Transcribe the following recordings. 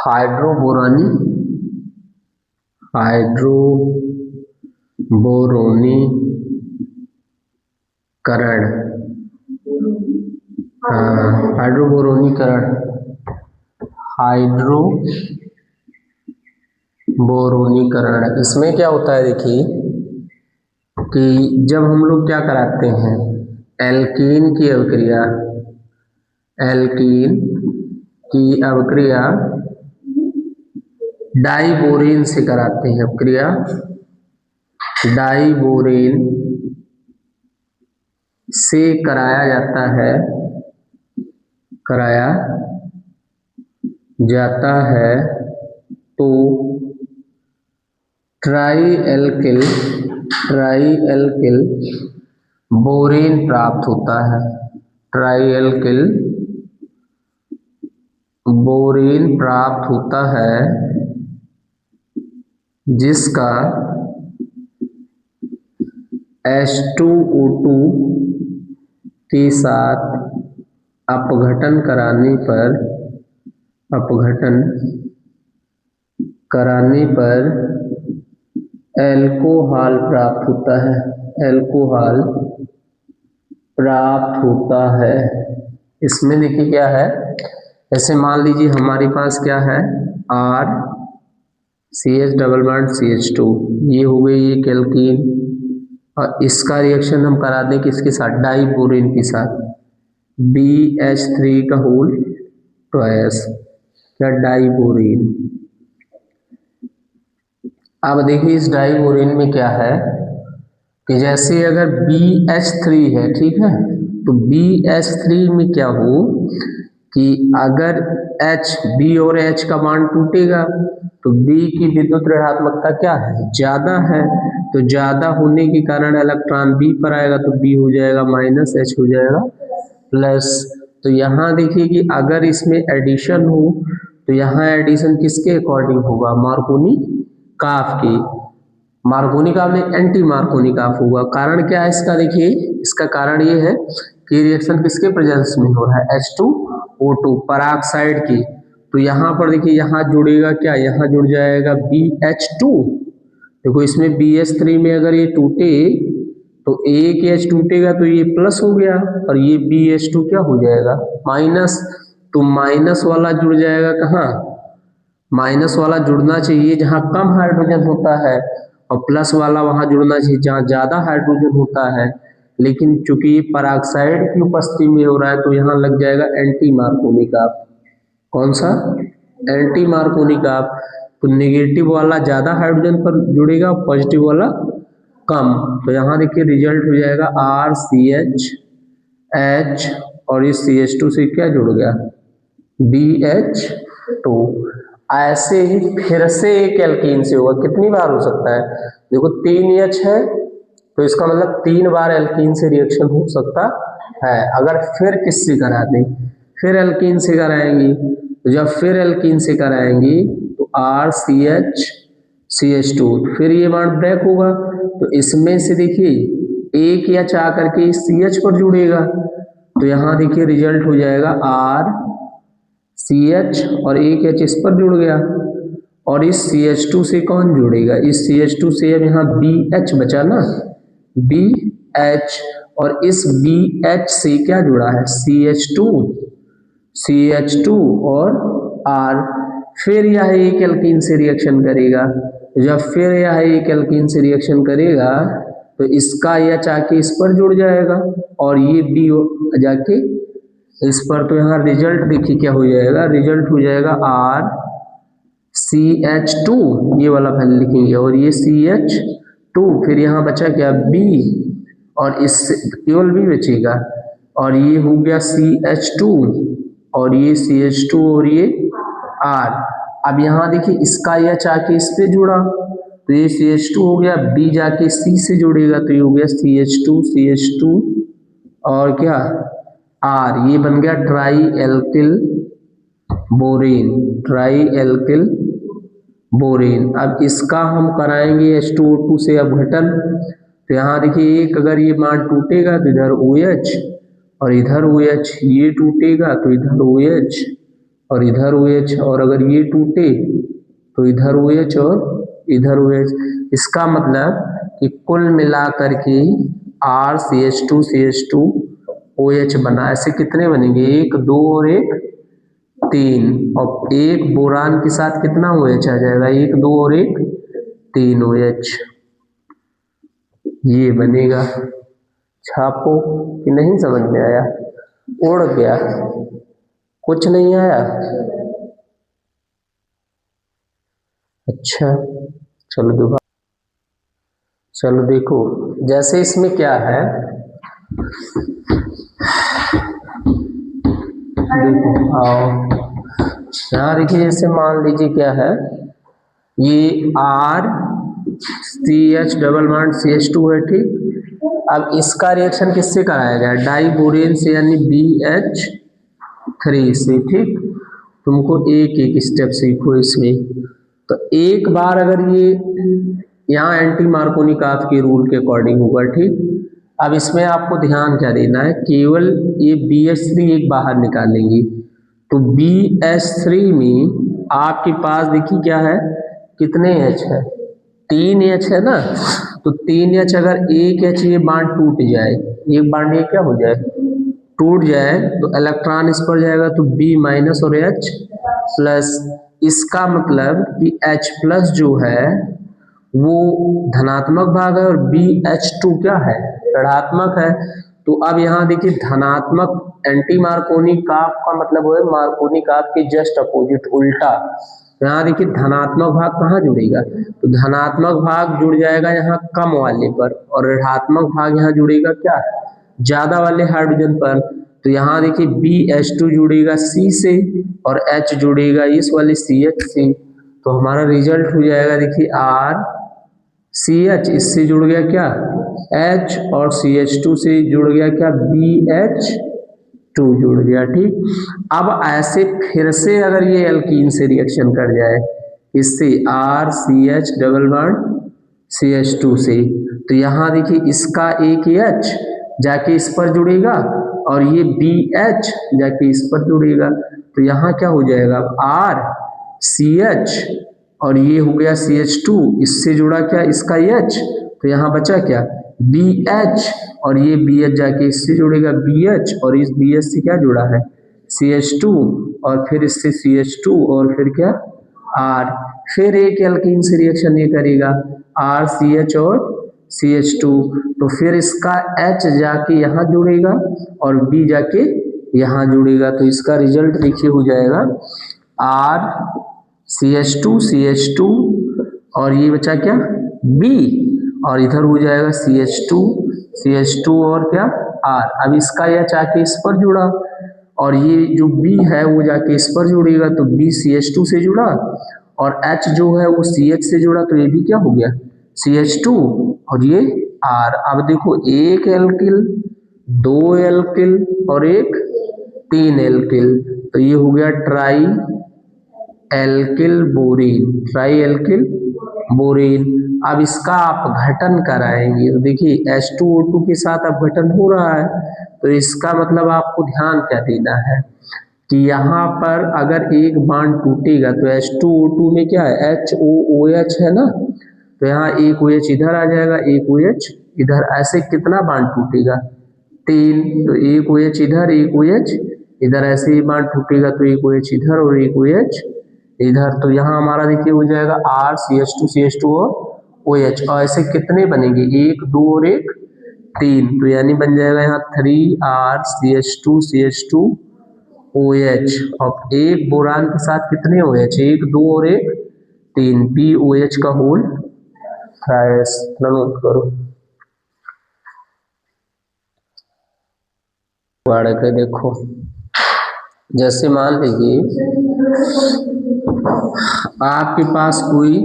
हाइड्रोबोरोनीकरण। हाइड्रोबोरोनीकरण इसमें क्या होता है, देखिए कि जब हम लोग क्या कराते हैं, एल्कीन की अवक्रिया डाइबोरेन से कराते हैं। अवक्रिया डाइबोरेन से कराया जाता है तो ट्राई एल्किल बोरेन प्राप्त होता है। ट्राई एल्किल बोरेन प्राप्त होता है, जिसका H2O2 के साथ अपघटन कराने पर एल्कोहल प्राप्त होता है। इसमें देखिए क्या है, ऐसे मान लीजिए हमारे पास क्या है, RCH डबल बॉन्ड CH2, ये हो गई एक एल्कीन, और इसका रिएक्शन हम करा दें किसके साथ, डाइबोरेन के साथ, BH3 का होल ट्वाइस, क्या डाइबोरेन। अब देखिए इस डाइबोरेन में क्या है कि जैसे अगर BH3 है, ठीक है, तो BH3 में क्या हो कि अगर B और H का बॉन्ड टूटेगा तो B की विद्युत ऋणात्मकता क्या है, ज्यादा है, तो ज्यादा होने के कारण इलेक्ट्रॉन B पर आएगा तो B हो जाएगा माइनस, H हो जाएगा प्लस। तो यहाँ देखिए कि अगर इसमें एडिशन हो तो यहाँ एडिशन किसके अकॉर्डिंग होगा, मार्कोनी-काफ की। मार्कोनी-काफ नहीं, एंटी मार्कोनी-काफ होगा। कारण क्या है इसका, देखिए इसका कारण ये है कि रिएक्शन किसके प्रेजेंस में हो रहा है, H2O2 पराक्साइड की। तो यहाँ पर देखिए यहाँ जुड़ेगा क्या, यहाँ जुड़ जाएगा BH2। देखो इसमें BH3 में अगर ये टूटे तो एक H टूटेगा तो ये प्लस हो गया और ये BH2 क्या हो जाएगा, माइनस। तो माइनस वाला जुड़ जाएगा कहाँ, माइनस वाला जुड़ना चाहिए जहाँ कम हाइड्रोजन होता है, और प्लस वाला वहां जुड़ना चाहिए जहाँ ज्यादा हाइड्रोजन होता है। लेकिन चूंकि पराक्साइड की उपस्थिति में हो रहा है तो यहाँ लग जाएगा एंटी मार्कोनी-काफ। कौन सा, एंटी मार्कोनी-काफ। तो नेगेटिव वाला ज्यादा हाइड्रोजन पर जुड़ेगा, पॉजिटिव वाला कम। तो यहाँ देखिए रिजल्ट हो जाएगा RCH और इस CH2 से क्या जुड़ गया, BH2। ऐसे ही फिर से एक एल्कीन से होगा, कितनी बार हो सकता है, देखो 3H है तो इसका मतलब 3 बार एल्कीन से रिएक्शन हो सकता है। अगर फिर किससे करा दें, फिर एल्कीन से कराएंगी, तो जब फिर एल्कीन से कराएंगी तो RCH CH2, फिर ये बॉन्ड ब्रेक होगा तो इसमें से देखिए एक H आकर के इस CH पर जुड़ेगा, तो यहाँ देखिए रिजल्ट हो जाएगा RCH और एक H इस पर जुड़ गया, और इस CH2 से कौन जुड़ेगा, इस CH2 से अब यहाँ BH बचा ना, BH, और इस BH से क्या जुड़ा है, CH2 और R। फिर यह एक एल्कीन से रिएक्शन करेगा, जब फिर यह एक एल्कीन से रिएक्शन करेगा तो इसका H आके इस पर जुड़ जाएगा और ये B जाके इस पर। तो यहाँ रिजल्ट देखिए क्या हो जाएगा, रिजल्ट हो जाएगा RCH2, ये वाला वैल्यू लिखेंगे, और ये CH2, फिर यहाँ बचा क्या B, और इससे केवल B बचेगा, और ये हो गया CH2 और ये CH2 और ये R। अब यहाँ देखिए इसका H आके इस पे जुड़ा तो ये CH2 हो गया, B जाके C से जुड़ेगा तो ये हो गया CH2 और क्या R, ये बन गया ट्राई एल्किल बोरेन। अब इसका हम कराएंगे H2O2 से अपघटन, तो यहाँ देखिए एक अगर ये बॉन्ड टूटेगा तो इधर OH और इधर OH, ये टूटेगा तो इधर OH और इधर OH, और अगर ये टूटे तो इधर OH और इधर OH। इसका मतलब कि कुल मिलाकर के RCH2CH2 OH बना। ऐसे कितने बनेंगे, 1 2 और 1 3, और एक बोरान के साथ कितना OH आ जाएगा, 1 2 और 1 3 OH, ये बनेगा। छापो कि नहीं समझ में आया, उड़ गया, कुछ नहीं आया। अच्छा चलो दोबारा, चलो देखो, जैसे इसमें क्या है, देखो आओ यहाँ देखिए, जैसे मान लीजिए क्या है, ये RCH डबल बॉन्ड CH2 है, ठीक। अब इसका रिएक्शन किससे कराया गया, डाइबोरेन से, यानी BH3 से, ठीक। तुमको एक एक स्टेप सीखो इसमें। तो एक बार अगर ये यहाँ एंटी मार्कोनिकॉफ के रूल के अकॉर्डिंग होगा, ठीक। अब इसमें आपको ध्यान क्या देना है, केवल ये BH3 एक बाहर निकालेंगी, तो BH3 में आपके पास देखिए क्या है, कितने H है, 3 H है ना। तो 3 H, अगर एक H ये बांड टूट जाए, एक बांड ये क्या हो जाए, टूट जाए, तो इलेक्ट्रॉन इस पर जाएगा, तो B माइनस और H प्लस। इसका मतलब कि H प्लस जो है वो धनात्मक भाग है और BH2 क्या है, ऋणात्मक है। तो अब यहाँ देखिए धनात्मक, एंटी मार्कोनिकॉफ का मतलब है मार्कोनिकॉफ के जस्ट अपोजिट, उल्टा। यहाँ देखिए धनात्मक भाग कहाँ जुड़ेगा, तो धनात्मक भाग जुड़ जाएगा यहाँ कम वाले पर, और ऋणात्मक भाग यहाँ जुड़ेगा क्या, ज्यादा वाले हाइड्रोजन पर। तो यहाँ देखिए BH2 जुड़ेगा C से और H जुड़ेगा इस वाले CH से। तो हमारा रिजल्ट हो जाएगा देखिए RCH, इससे जुड़ गया क्या H, और CH2 से जुड़ गया क्या BH2 जुड़ गया, ठीक। अब ऐसे फिर से अगर ये एल्कीन से रिएक्शन कर जाए, इससे RCH डबल बॉन्ड CH2 से, तो यहाँ देखिए इसका एक H जाके इस पर जुड़ेगा और ये BH जाके इस पर जुड़ेगा। तो यहाँ क्या हो जाएगा, RCH और ये हो गया CH2, इससे जुड़ा क्या इसका H, तो यहाँ बचा क्या BH, और ये BH जाके इससे जुड़ेगा BH, और इस BH से क्या जुड़ा है CH2, और फिर इससे CH2, और फिर क्या R। फिर एक एल्कीन से रिएक्शन ये करेगा RCH और CH2, तो फिर इसका H जाके यहाँ जुड़ेगा और B जाके यहाँ जुड़ेगा। तो इसका रिजल्ट देखिए हो जाएगा RCH2CH2, और ये बचा क्या B, और इधर हो जाएगा CH2 और क्या R। अब इसका H आके इस पर जुड़ा, और ये जो B है वो जाके इस पर जुड़ेगा, तो B CH2 से जुड़ा, और H जो है वो CH से जुड़ा, तो ये भी क्या हो गया CH2 और ये R। अब देखो एक एल्किल, 2 एल्किल और एक 3 एल्किल, तो ये हो गया ट्राई एल्किल बोरीन। अब इसका आप घटन कराएंगे, तो देखिए H2O2 के साथ अब घटन हो रहा है, तो इसका मतलब आपको ध्यान क्या देना है कि यहाँ पर अगर एक बांड टूटेगा तो H2O2 में क्या है HOOH है ना, तो यहाँ एक OH इधर आ जाएगा, एक OH इधर, ऐसे कितना बांड टूटेगा 3, तो एक OH इधर, एक OH इधर, ऐसे ही बांड टूटेगा तो एक OH इधर और एक OH इधर। तो यहाँ हमारा देखिए हो जाएगा RCH2CH2 और OH, और ऐसे कितने बनेंगे 1 2 और 1 3, तो यानी बन जाएगा यहाँ 3RCH2CH2 OH, और एक बोरान के साथ कितने OH 1 2 और 1 3, BOH का होल थ्राइस। नोट करो, पढ़ के देखो। जैसे मान लीजिए आपके पास कोई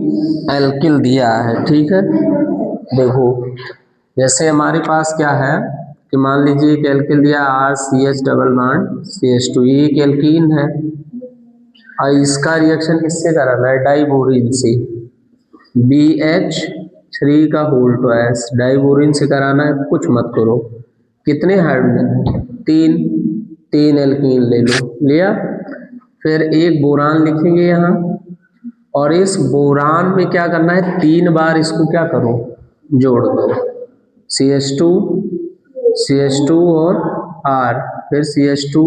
एल्किल दिया है, ठीक है। देखो जैसे हमारे पास क्या है कि मान लीजिए एक एल्किल दिया RCH डबल बॉन्ड CH2, ये एक एल्कीन है और इसका रिएक्शन किससे कराना है डाइबोरिन से, BH3 का होल ट्वाइस, डाइबोरिन से कराना है, कुछ मत करो। कितने हाइड्रोजन है 3 एल्कीन ले लो, लिया। फिर एक बोरान लिखेंगे यहाँ, और इस बोरान में क्या करना है, 3 बार इसको क्या करो, जोड़ दो, CH2 CH2 और R, फिर CH2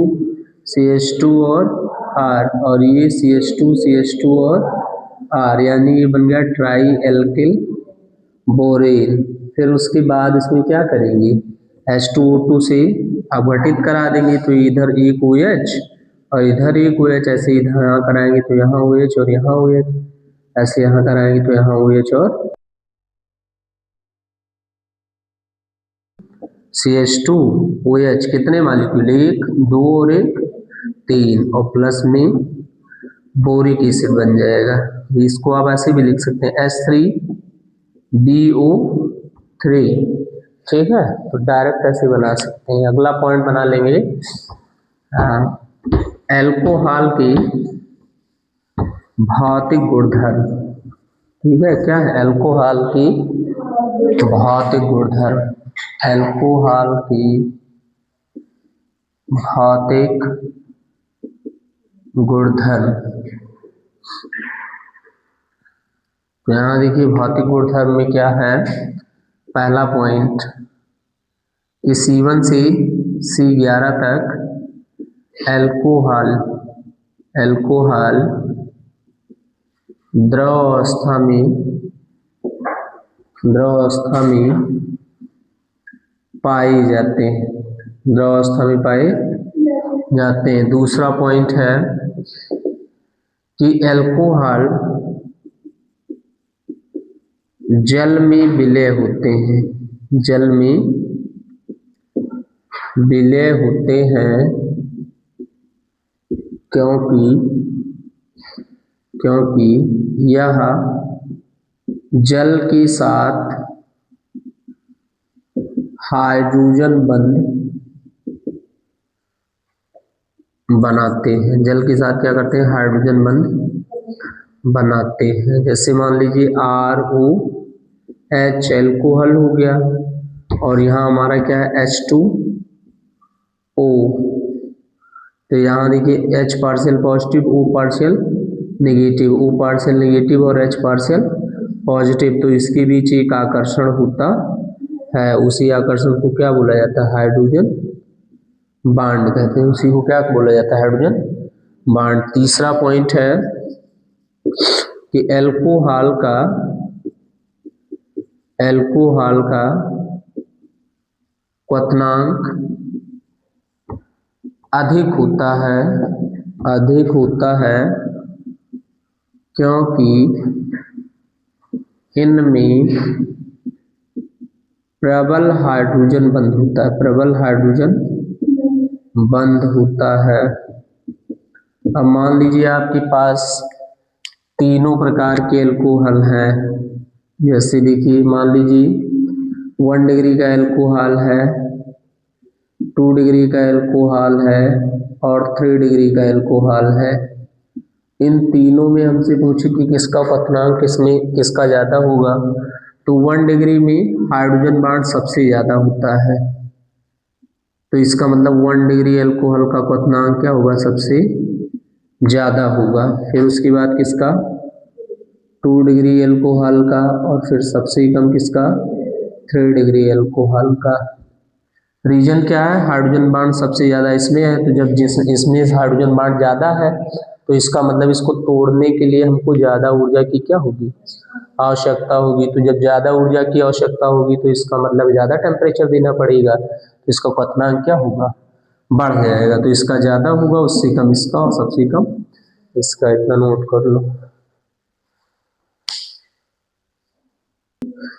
और ये CH2 और R, यानी ये बन गया ट्राई एल्किल बोरेन। फिर उसके बाद इसमें क्या करेंगे, H2O2 से अपघटित करा देंगे, तो इधर एक OH और इधर एक OH, ऐसे इधर यहाँ कराएंगे तो यहाँ OH और यहाँ OH, ऐसे यहाँ कराएंगे तो यहाँ OH और CH2OH, कितने मॉलिक्यूल, 1 2 और 1 3, और प्लस में बोरिक एसिड बन जाएगा। इसको आप ऐसे भी लिख सकते हैं H3BO3, ठीक है, तो डायरेक्ट ऐसे बना सकते हैं। अगला पॉइंट बना लेंगे एल्कोहल की भौतिक गुणधर्म, ठीक है, क्या है एल्कोहल की भौतिक गुणधर्म, एल्कोहल की भौतिक गुणधर्म। तो यहाँ देखिए भौतिक गुणधर्म में क्या है, पहला पॉइंट कि C1 से C11 तक एल्कोहल द्रव अवस्था में पाए जाते हैं, दूसरा पॉइंट है कि एल्कोहल जल में विलय होते हैं, क्योंकि यह जल के साथ हाइड्रोजन बंध बनाते हैं, जल के साथ क्या करते हैं, हाइड्रोजन बंध बनाते हैं। जैसे मान लीजिए ROH एल्कोहल हो गया, और यहाँ हमारा क्या है H2O, तो यहाँ देखिए H partial positive, O partial negative और H पार्शियल पॉजिटिव, तो इसके बीच एक आकर्षण होता है, उसी आकर्षण को क्या बोला जाता है, हाइड्रोजन बांड कहते हैं, उसी को क्या बोला जाता है, हाइड्रोजन बांड। तीसरा पॉइंट है कि एल्कोहल का क्वथनांक अधिक होता है क्योंकि इनमें प्रबल हाइड्रोजन बंध होता है। अब मान लीजिए आपके पास तीनों प्रकार के एल्कोहल हैं, जैसे देखिए मान लीजिए 1 डिग्री का एल्कोहल है, 2 डिग्री का एल्कोहल है और 3 डिग्री का एल्कोहल है। इन तीनों में हमसे पूछे कि किसका क्वथनांक किसका ज़्यादा होगा, तो 1 डिग्री में हाइड्रोजन बांड सबसे ज़्यादा होता है, तो इसका मतलब 1 डिग्री एल्कोहल का क्वथनांक क्या होगा, सबसे ज़्यादा होगा। फिर उसके बाद किसका, 2 डिग्री एल्कोहल का, और फिर सबसे कम किसका, 3 डिग्री एल्कोहल का। रीजन क्या है, हाइड्रोजन बांड सबसे ज़्यादा इसमें है, तो जब इसमें हाइड्रोजन बांड ज़्यादा है तो इसका मतलब इसको तोड़ने के लिए हमको ज़्यादा ऊर्जा की क्या होगी, आवश्यकता होगी। तो जब ज़्यादा ऊर्जा की आवश्यकता होगी तो इसका मतलब ज़्यादा टेम्परेचर देना पड़ेगा, तो इसका क्वथनांक क्या होगा, बढ़ जाएगा। तो इसका ज़्यादा होगा, उससे कम इसका और सबसे कम इसका, इतना नोट कर लो।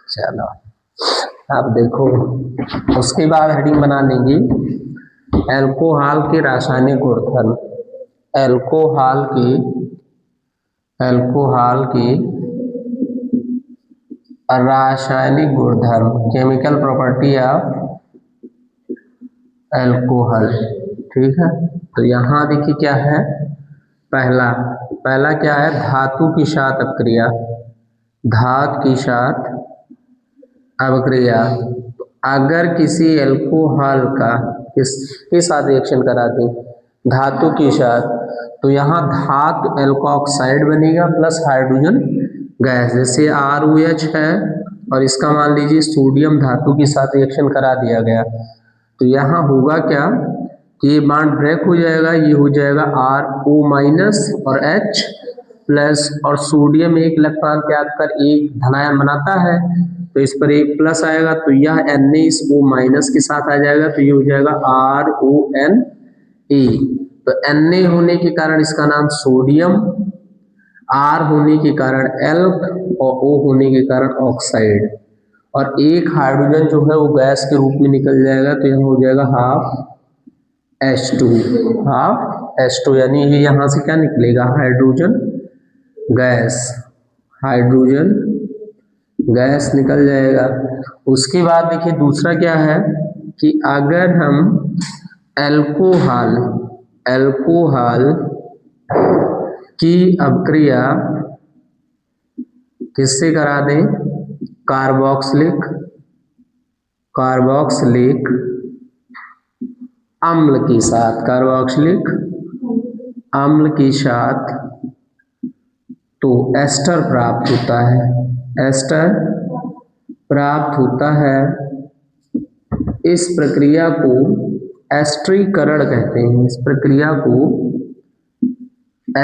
चलो अब देखो, उसके बाद हेडिंग बना लेंगे एल्कोहल के रासायनिक गुणधर्म। एल्कोहल की रासायनिक गुणधर्म, केमिकल प्रॉपर्टी ऑफ एल्कोहल, ठीक है। तो यहाँ देखिए क्या है, पहला क्या है, धातु के साथ अवक्रिया। अगर किसी एल्कोहल का किसके साथ रिएक्शन करा दें, धातु के साथ, तो यहाँ धातु एल्कोऑक्साइड बनेगा प्लस हाइड्रोजन गैस। जैसे ROH है और इसका मान लीजिए सोडियम धातु के साथ रिएक्शन करा दिया गया, तो यहाँ होगा क्या कि ये बॉन्ड ब्रेक हो जाएगा, ये हो जाएगा RO- और H प्लस, और सोडियम एक इलेक्ट्रॉन त्याग कर एक धनायन बनाता है, तो इस पर एक प्लस आएगा, तो यह Na इस O- के साथ आ जाएगा, तो ये हो जाएगा RONA। तो Na होने के कारण इसका नाम सोडियम, R होने के कारण एल्क और O होने के कारण ऑक्साइड, और एक हाइड्रोजन जो है वो गैस के रूप में निकल जाएगा, तो यह हो जाएगा हाफ H2 यानी ये यहाँ से क्या निकलेगा, हाइड्रोजन गैस निकल जाएगा। उसके बाद देखिए दूसरा क्या है कि अगर हम एल्कोहल की अभिक्रिया किससे करा दें, कार्बोक्सिलिक अम्ल के साथ, तो एस्टर प्राप्त होता है। इस प्रक्रिया को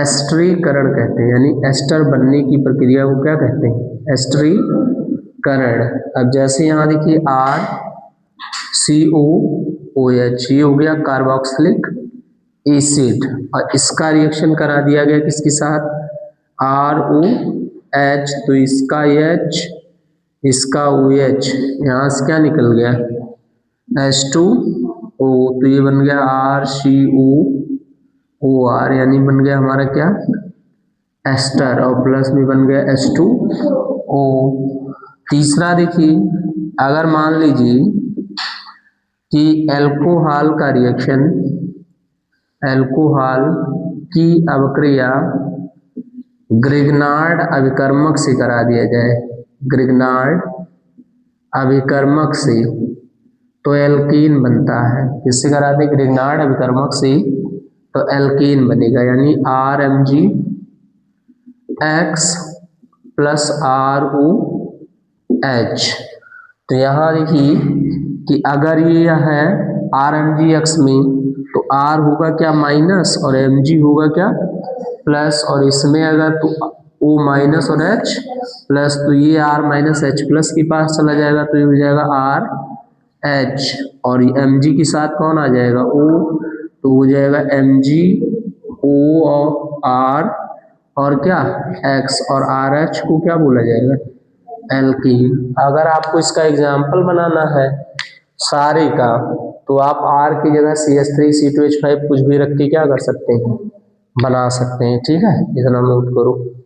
एस्टरीकरण कहते हैं, यानी एस्टर बनने की प्रक्रिया को क्या कहते हैं, एस्टरीकरण। अब जैसे यहाँ देखिए RCOOH ये हो गया कार्बोक्सिलिक एसिड, और इसका रिएक्शन करा दिया गया किसके साथ, ROH, तो इसका H इसका OH, यहाँ से क्या निकल गया H2O, तो ये बन गया RCOOR, यानी बन गया हमारा क्या एस्टर, और प्लस में बन गया H2O। तीसरा देखिए, अगर मान लीजिए कि एल्कोहल की अभिक्रिया ग्रिग्नार्ड अभिकर्मक से करा दिया जाए, तो एल्कीन बनता है। किससे करा दे, ग्रिग्नार्ड अभिकर्मक से, तो एल्कीन बनेगा, यानी RMgX प्लस ROH। तो यहाँ देखिए कि अगर ये है RMgX में, तो R होगा क्या माइनस और Mg होगा क्या प्लस, और इसमें अगर तो O- और H प्लस, तो ये R-H प्लस के पास चला जाएगा, तो ये हो जाएगा RH, और Mg के साथ कौन आ जाएगा O, तो हो जाएगा MgO और R और क्या X, और RH को क्या बोला जाएगा एल्कीन। अगर आपको इसका एग्जाम्पल बनाना है सारे का, तो आप R की जगह CH3 C2H5 कुछ भी रख के क्या कर सकते हैं, बना सकते हैं। ठीक है, इतना नोट करो।